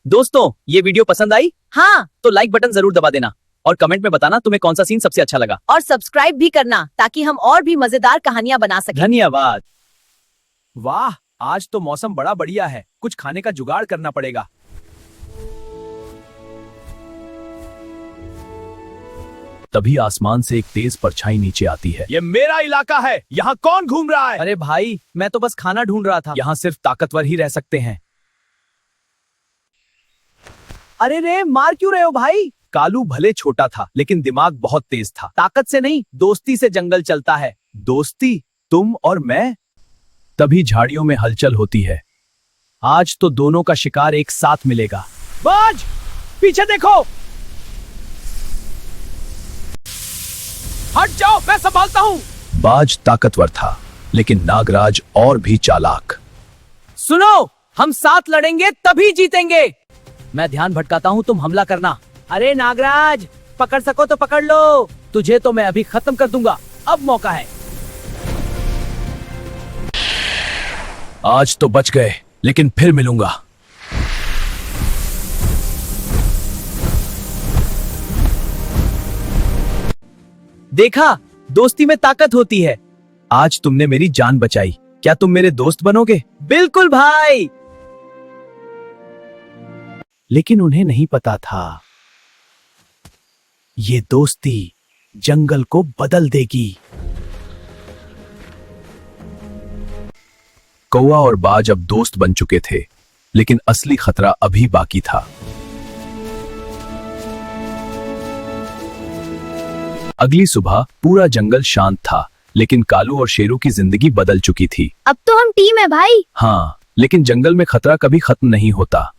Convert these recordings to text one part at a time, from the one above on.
दोस्तों, ये वीडियो पसंद आई हाँ, तो लाइक बटन जरूर दबा देना और कमेंट में बताना तुम्हें कौन सा सीन सबसे अच्छा लगा। और सब्सक्राइब भी करना ताकि हम और भी मजेदार कहानियाँ बना सकें। धन्यवाद। वाह, आज तो मौसम बड़ा बढ़िया है, कुछ खाने का जुगाड़ करना पड़ेगा। तभी आसमान से एक तेज परछाई नीचे आती है। ये मेरा इलाका है, यहाँ कौन घूम रहा है? अरे भाई, मैं तो बस खाना ढूंढ रहा था। यहाँ सिर्फ ताकतवर ही रह सकते हैं। अरे रे, मार क्यों रहे हो भाई? कालू भले छोटा था लेकिन दिमाग बहुत तेज था। ताकत से नहीं, दोस्ती से जंगल चलता है। दोस्ती, तुम और मैं? तभी झाड़ियों में हलचल होती है। आज तो दोनों का शिकार एक साथ मिलेगा। बाज, पीछे देखो। हट जाओ, मैं संभालता हूँ। बाज ताकतवर था लेकिन नागराज और भी चालाक। सुनो, हम साथ लड़ेंगे तभी जीतेंगे। मैं ध्यान भटकाता हूँ, तुम हमला करना। अरे नागराज, पकड़ सको तो पकड़ लो। तुझे तो मैं अभी खत्म कर दूंगा। अब मौका है। आज तो बच गए, लेकिन फिर मिलूंगा। देखा, दोस्ती में ताकत होती है। आज तुमने मेरी जान बचाई। क्या तुम मेरे दोस्त बनोगे? बिल्कुल भाई। लेकिन उन्हें नहीं पता था, ये दोस्ती जंगल को बदल देगी। कौवा और बाज अब दोस्त बन चुके थे, लेकिन असली खतरा अभी बाकी था। अगली सुबह पूरा जंगल शांत था, लेकिन कालू और शेरू की जिंदगी बदल चुकी थी। अब तो हम टीम है भाई। हाँ, लेकिन जंगल में खतरा कभी खत्म नहीं होता।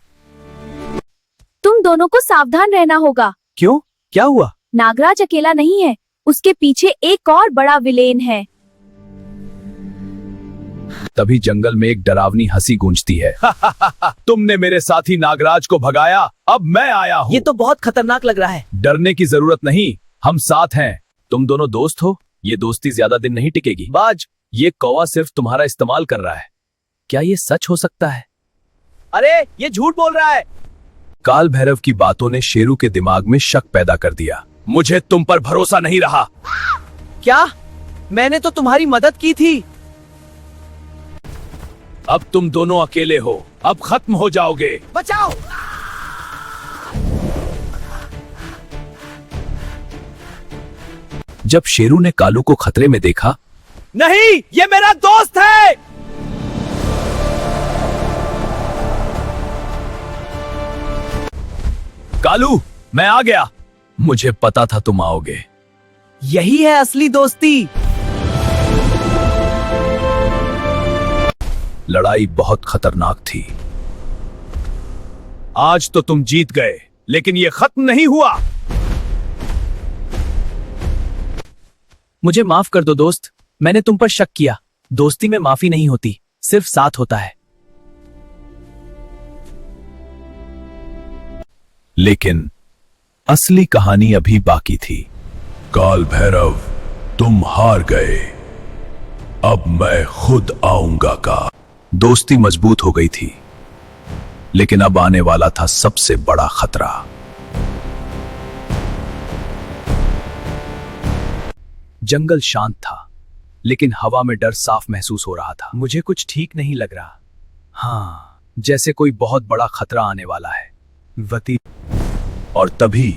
तुम दोनों को सावधान रहना होगा। क्यों? क्या हुआ? नागराज अकेला नहीं है, उसके पीछे एक और बड़ा विलेन है। तभी जंगल में एक डरावनी हंसी गूंजती है। तुमने मेरे साथी नागराज को भगाया, अब मैं आया हूँ। ये तो बहुत खतरनाक लग रहा है। डरने की जरूरत नहीं, हम साथ हैं। तुम दोनों दोस्त हो, ये दोस्ती ज्यादा दिन नहीं टिकेगी। बाज, ये कौवा सिर्फ तुम्हारा इस्तेमाल कर रहा है। क्या ये सच हो सकता है? अरे, ये झूठ बोल रहा है। काल भैरव की बातों ने शेरू के दिमाग में शक पैदा कर दिया। मुझे तुम पर भरोसा नहीं रहा। क्या? मैंने तो तुम्हारी मदद की थी। अब तुम दोनों अकेले हो, अब खत्म हो जाओगे। बचाओ! जब शेरू ने कालू को खतरे में देखा, नहीं, ये मेरा दोस्त है। कालू, मैं आ गया। मुझे पता था तुम आओगे। यही है असली दोस्ती। लड़ाई बहुत खतरनाक थी। आज तो तुम जीत गए, लेकिन ये खत्म नहीं हुआ। मुझे माफ कर दो दोस्त, मैंने तुम पर शक किया। दोस्ती में माफी नहीं होती, सिर्फ साथ होता है। लेकिन असली कहानी अभी बाकी थी। काल भैरव, तुम हार गए, अब मैं खुद आऊंगा का। दोस्ती मजबूत हो गई थी, लेकिन अब आने वाला था सबसे बड़ा खतरा। जंगल शांत था, लेकिन हवा में डर साफ महसूस हो रहा था। मुझे कुछ ठीक नहीं लग रहा। हाँ, जैसे कोई बहुत बड़ा खतरा आने वाला है। वती और तभी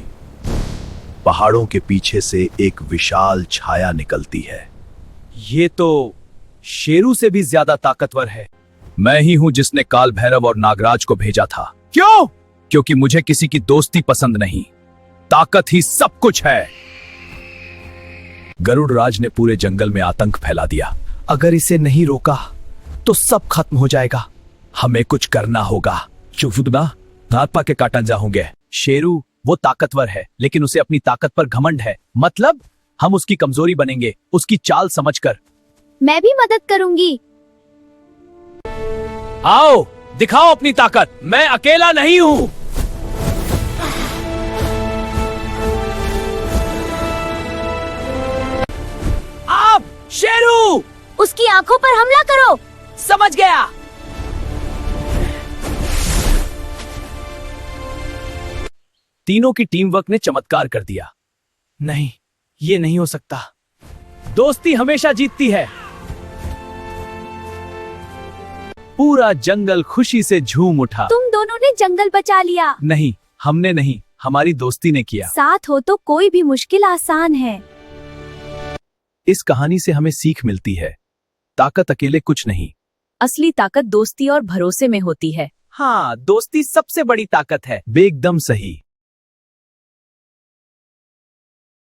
पहाड़ों के पीछे से एक विशाल छाया निकलती है। ये तो शेरू से भी ज्यादा ताकतवर है। मैं ही हूं जिसने काल भैरव और नागराज को भेजा था। क्यों? क्योंकि मुझे किसी की दोस्ती पसंद नहीं, ताकत ही सब कुछ है। गरुड़ राज ने पूरे जंगल में आतंक फैला दिया। अगर इसे नहीं रोका तो सब खत्म हो जाएगा। हमें कुछ करना होगा। चुफुदना नापा के काटन जाओगे। शेरू, वो ताकतवर है, लेकिन उसे अपनी ताकत पर घमंड है। मतलब हम उसकी कमजोरी बनेंगे, उसकी चाल समझकर। मैं भी मदद करूंगी। आओ, दिखाओ अपनी ताकत। मैं अकेला नहीं हूं। आप शेरू, उसकी आंखों पर हमला करो। समझ गया। तीनों की टीम वर्क ने चमत्कार कर दिया। नहीं, ये नहीं हो सकता। दोस्ती हमेशा जीतती है। पूरा जंगल खुशी से झूम उठा। तुम दोनों ने जंगल बचा लिया। नहीं, हमने नहीं, हमारी दोस्ती ने किया। साथ हो तो कोई भी मुश्किल आसान है। इस कहानी से हमें सीख मिलती है, ताकत अकेले कुछ नहीं। असली ताकत दोस्ती और भरोसे में होती है। हाँ, दोस्ती सबसे बड़ी ताकत है। एकदम सही।